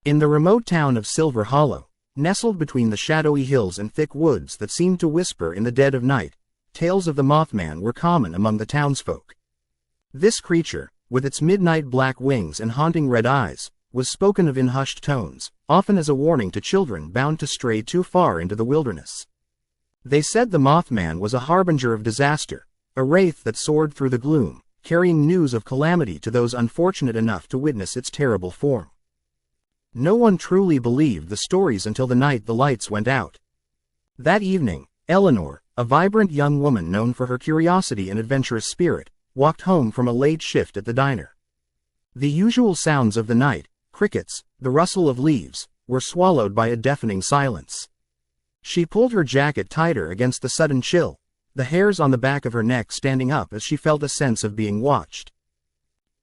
In the remote town of Silver Hollow, nestled between the shadowy hills and thick woods that seemed to whisper in the dead of night, tales of the Mothman were common among the townsfolk. This creature, with its midnight black wings and haunting red eyes, was spoken of in hushed tones, often as a warning to children bound to stray too far into the wilderness. They said the Mothman was a harbinger of disaster, a wraith that soared through the gloom, carrying news of calamity to those unfortunate enough to witness its terrible form. No one truly believed the stories until the night the lights went out. That evening, Eleanor, a vibrant young woman known for her curiosity and adventurous spirit, walked home from a late shift at the diner. The usual sounds of the night, crickets, the rustle of leaves, were swallowed by a deafening silence. She pulled her jacket tighter against the sudden chill, the hairs on the back of her neck standing up as she felt a sense of being watched.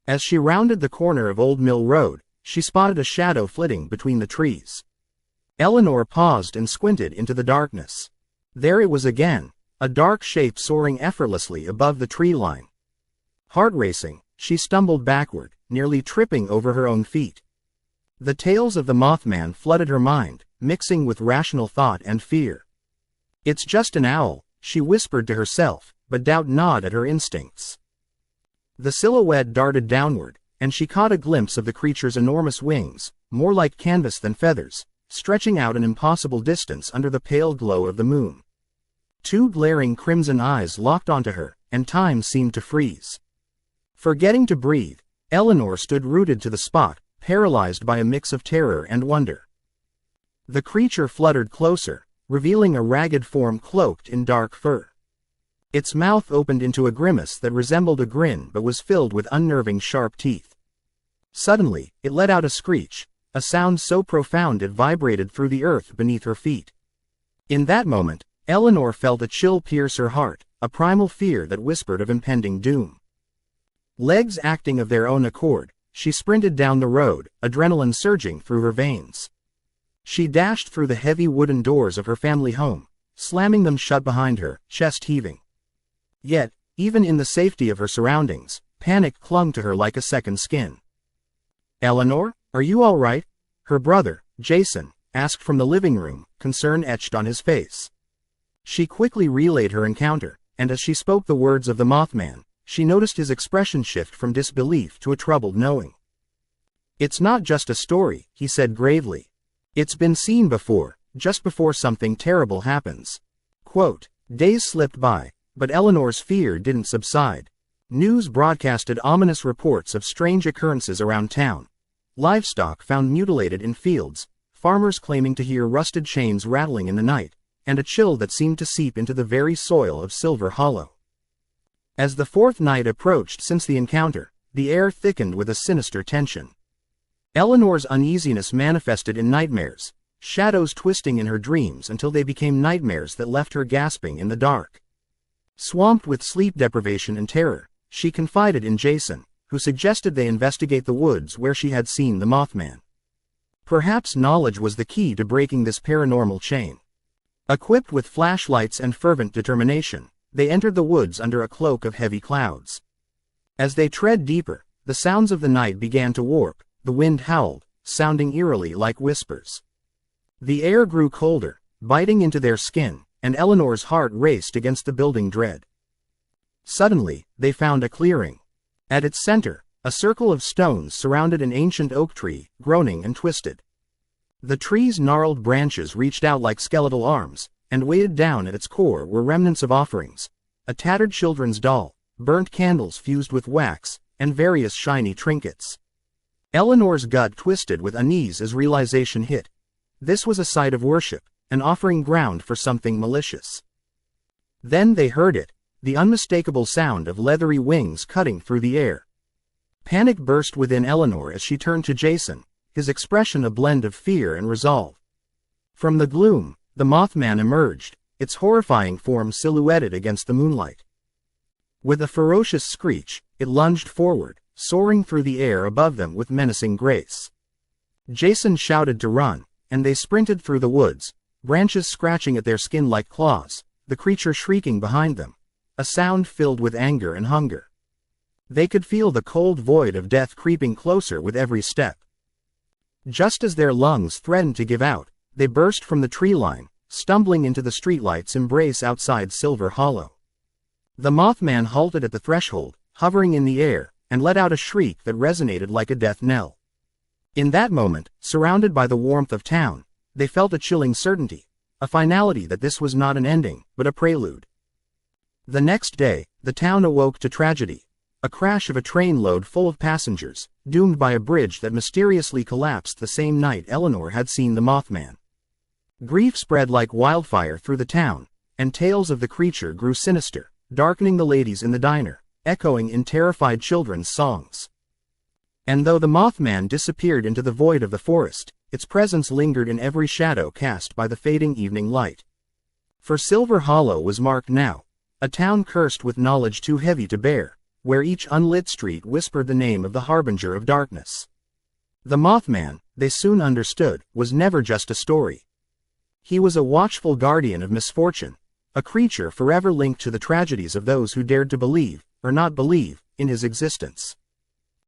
As she rounded the corner of Old Mill Road, she spotted a shadow flitting between the trees. Eleanor paused and squinted into the darkness. There it was again, a dark shape soaring effortlessly above the tree line. Heart racing, she stumbled backward, nearly tripping over her own feet. The tales of the Mothman flooded her mind, mixing with rational thought and fear. "It's just an owl," she whispered to herself, but doubt gnawed at her instincts. The silhouette darted downward, and she caught a glimpse of the creature's enormous wings, more like canvas than feathers, stretching out an impossible distance under the pale glow of the moon. Two glaring crimson eyes locked onto her, and time seemed to freeze. Forgetting to breathe, Eleanor stood rooted to the spot, paralyzed by a mix of terror and wonder. The creature fluttered closer, revealing a ragged form cloaked in dark fur. Its mouth opened into a grimace that resembled a grin but was filled with unnerving sharp teeth. Suddenly, it let out a screech, a sound so profound it vibrated through the earth beneath her feet. In that moment, Eleanor felt a chill pierce her heart, a primal fear that whispered of impending doom. Legs acting of their own accord, she sprinted down the road, adrenaline surging through her veins. She dashed through the heavy wooden doors of her family home, slamming them shut behind her, chest heaving. Yet, even in the safety of her surroundings, panic clung to her like a second skin. "Eleanor, are you all right?" her brother, Jason, asked from the living room, concern etched on his face. She quickly relayed her encounter, and as she spoke the words of the Mothman, she noticed his expression shift from disbelief to a troubled knowing. "It's not just a story," he said gravely. "It's been seen before, just before something terrible happens." Quote, days slipped by, but Eleanor's fear didn't subside. News broadcasted ominous reports of strange occurrences around town. Livestock found mutilated in fields, farmers claiming to hear rusted chains rattling in the night, and a chill that seemed to seep into the very soil of Silver Hollow. As the fourth night approached since the encounter, the air thickened with a sinister tension. Eleanor's uneasiness manifested in nightmares, shadows twisting in her dreams until they became nightmares that left her gasping in the dark. Swamped with sleep deprivation and terror, she confided in Jason, who suggested they investigate the woods where she had seen the Mothman. Perhaps knowledge was the key to breaking this paranormal chain. Equipped with flashlights and fervent determination, they entered the woods under a cloak of heavy clouds. As they tread deeper, the sounds of the night began to warp, the wind howled, sounding eerily like whispers. The air grew colder, biting into their skin, and Eleanor's heart raced against the building dread. Suddenly, they found a clearing. At its center, a circle of stones surrounded an ancient oak tree, groaning and twisted. The tree's gnarled branches reached out like skeletal arms, and weighted down at its core were remnants of offerings, a tattered children's doll, burnt candles fused with wax, and various shiny trinkets. Eleanor's gut twisted with unease as realization hit. This was a site of worship, an offering ground for something malicious. Then they heard it, the unmistakable sound of leathery wings cutting through the air. Panic burst within Eleanor as she turned to Jason, his expression a blend of fear and resolve. From the gloom, the Mothman emerged, its horrifying form silhouetted against the moonlight. With a ferocious screech, it lunged forward, soaring through the air above them with menacing grace. Jason shouted to run, and they sprinted through the woods, branches scratching at their skin like claws, the creature shrieking behind them, a sound filled with anger and hunger. They could feel the cold void of death creeping closer with every step. Just as their lungs threatened to give out, they burst from the tree line, stumbling into the streetlight's embrace outside Silver Hollow. The Mothman halted at the threshold, hovering in the air, and let out a shriek that resonated like a death knell. In that moment, surrounded by the warmth of town, they felt a chilling certainty, a finality that this was not an ending, but a prelude. The next day, the town awoke to tragedy. A crash of a train load full of passengers, doomed by a bridge that mysteriously collapsed the same night Eleanor had seen the Mothman. Grief spread like wildfire through the town, and tales of the creature grew sinister, darkening the ladies in the diner, echoing in terrified children's songs. And though the Mothman disappeared into the void of the forest, its presence lingered in every shadow cast by the fading evening light. For Silver Hollow was marked now, a town cursed with knowledge too heavy to bear, where each unlit street whispered the name of the Harbinger of darkness. The Mothman, they soon understood, was never just a story. He was a watchful guardian of misfortune, a creature forever linked to the tragedies of those who dared to believe, or not believe, in his existence.